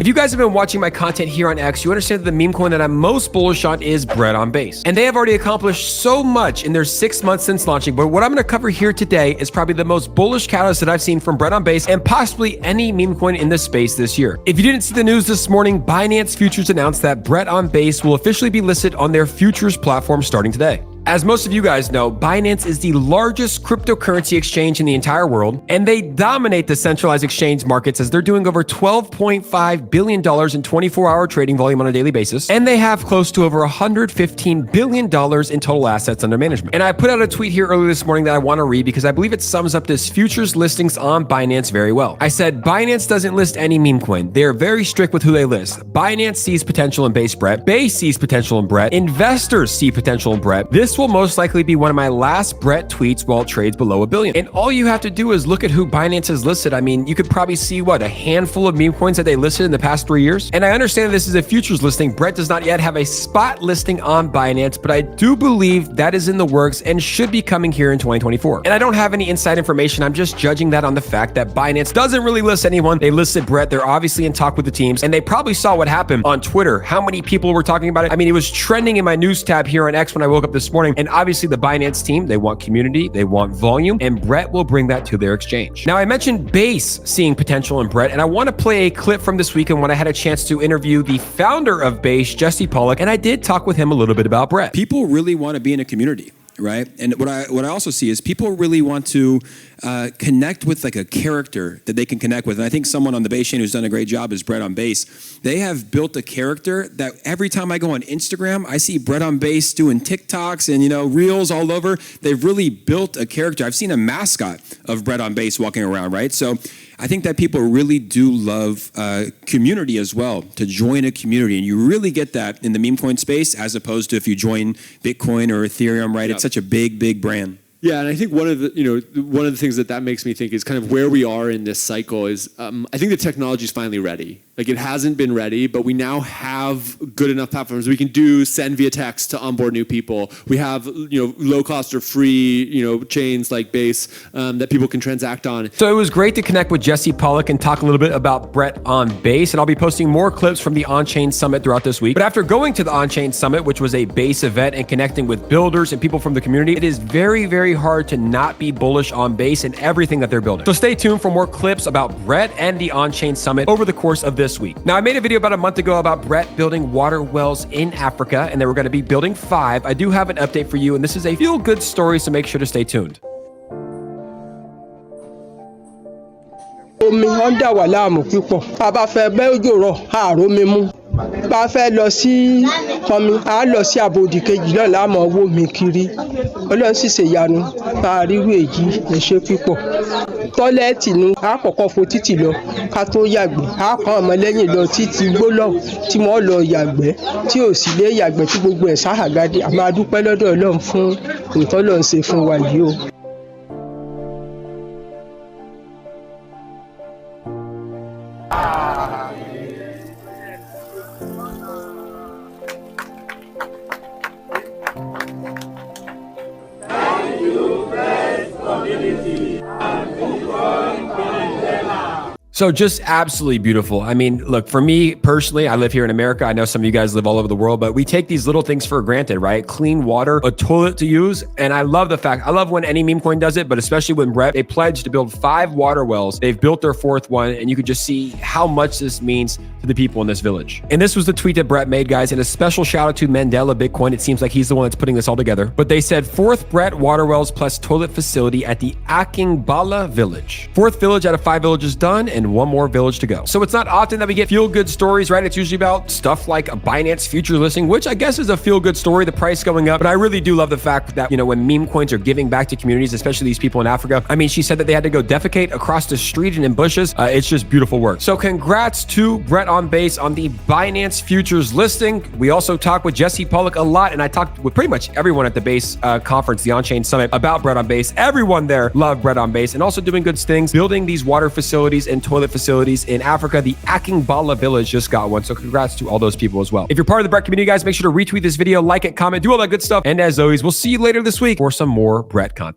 If you guys have been watching my content here on X, you understand that the meme coin that I'm most bullish on is Bread on Base. And they have already accomplished so much in their 6 months since launching, but what I'm going to cover here today is probably the most bullish catalyst that I've seen from Bread on Base and possibly any meme coin in this space this year. If you didn't see the news this morning, Binance Futures announced that Bread on Base will officially be listed on their futures platform starting today. As most of you guys know, Binance is the largest cryptocurrency exchange in the entire world, and they dominate the centralized exchange markets as they're doing over $12.5 billion in 24-hour trading volume on a daily basis, and they have close to over $115 billion in total assets under management. And I put out a tweet here earlier this morning that I want to read because I believe it sums up this futures listings on Binance very well. I said, Binance doesn't list any meme coin. They're very strict with who they list. Binance sees potential in Base Bread. Base sees potential in Bread. Investors see potential in Bread. This will most likely be one of my last Brett tweets while it trades below $1 billion. And all you have to do is look at who Binance has listed. I mean, you could probably see a handful of meme coins that they listed in the past 3 years. And I understand this is a futures listing. Brett does not yet have a spot listing on Binance, but I do believe that is in the works and should be coming here in 2024. And I don't have any inside information. I'm just judging that on the fact that Binance doesn't really list anyone. They listed Brett. They're obviously in talk with the teams, and they probably saw what happened on Twitter. How many people were talking about it? I mean, it was trending in my news tab here on X when I woke up this morning. And obviously the Binance team, they want community, they want volume, and Brett will bring that to their exchange. Now, I mentioned Base seeing potential in Brett, and I want to play a clip from this weekend when I had a chance to interview the founder of Base, Jesse Pollock, and I did talk with him a little bit about Brett. People really want to be in a community, right? And what I also see is people really want to connect with like a character that they can connect with. And I think someone on the Base chain who's done a great job is Bread on Base. They have built a character that every time I go on Instagram, I see Bread on Base doing TikToks and, reels all over. They've really built a character. I've seen a mascot of Bread on Base walking around, right? So I think that people really do love community as well, to join a community. And you really get that in the meme coin space as opposed to if you join Bitcoin or Ethereum, right? Yep. It's such a big brand. Yeah, and I think one of the things that makes me think is kind of where we are in this cycle is I think the technology is finally ready. Like, it hasn't been ready, but we now have good enough platforms. We can send via text to onboard new people. We have low cost or free chains like Base that people can transact on. So it was great to connect with Jesse Pollock and talk a little bit about Brett on Base, and I'll be posting more clips from the On-Chain Summit throughout this week. But after going to the On-Chain Summit, which was a Base event, and connecting with builders and people from the community, it is very hard to not be bullish on Base and everything that they're building. So stay tuned for more clips about Brett and the On-Chain Summit over the course of this week. Now, I made a video about a month ago about Brett building water wells in Africa, and they were going to be building 5. I do have an update for you, and this is a feel-good story, so make sure to stay tuned. Omi ń dà wá láàmú púpọ̀. Tá bá fẹ́ bẹ́ òjò rọ̀, àárò mi mú. Bá fẹ́ lọ sí pọnmi, a lọ sí àbòdì kejì náà la máa wò mí kiri. Ọlọ́run sì ṣe ìyanu. Tá ríru èyí ẹ ṣé púpọ̀. Tọ́lẹ́ẹ̀tì nu a kọ́kọ́ fo títì lọ ká tó yàgbẹ́. A kàn ọmọ lẹ́yìn lọ títí gbólọ̀ tí wọ́n lọ yàgbẹ́ tí ò sì lè yàgbẹ́ tí gbogbo ẹ̀ sáhàgádé. A máa dúpẹ́ lọ́dọ̀ Ọlọ́run fún nǹkan Ọlọ́run ṣe fún wa yìí o. So just absolutely beautiful. I mean, look, for me personally, I live here in America. I know some of you guys live all over the world, but we take these little things for granted, right? Clean water, a toilet to use. And I love I love when any meme coin does it, but especially when Brett, they pledged to build 5 water wells. They've built their 4th one, and you could just see how much this means to the people in this village. And this was the tweet that Brett made, guys. And a special shout out to Mandela Bitcoin. It seems like he's the one that's putting this all together. But they said 4th Brett water wells plus toilet facility at the Akingbala village. 4th village out of 5 villages done, and 1 more village to go. So it's not often that we get feel-good stories, right? It's usually about stuff like a Binance future listing, which I guess is a feel-good story, the price going up. But I really do love the fact that, when meme coins are giving back to communities, especially these people in Africa. I mean, she said that they had to go defecate across the street and in bushes. It's just beautiful work. So congrats to Brett on Base on the Binance futures listing. We also talked with Jesse Pollock a lot, and I talked with pretty much everyone at the Base conference, the On-Chain Summit, about Brett on Base. Everyone there loved Brett on Base, and also doing good things, building these water facilities and toilet facilities in Africa. The Akingbala village just got one. So congrats to all those people as well. If you're part of the Brett community, guys, make sure to retweet this video, like it, comment, do all that good stuff. And as always, we'll see you later this week for some more Brett content.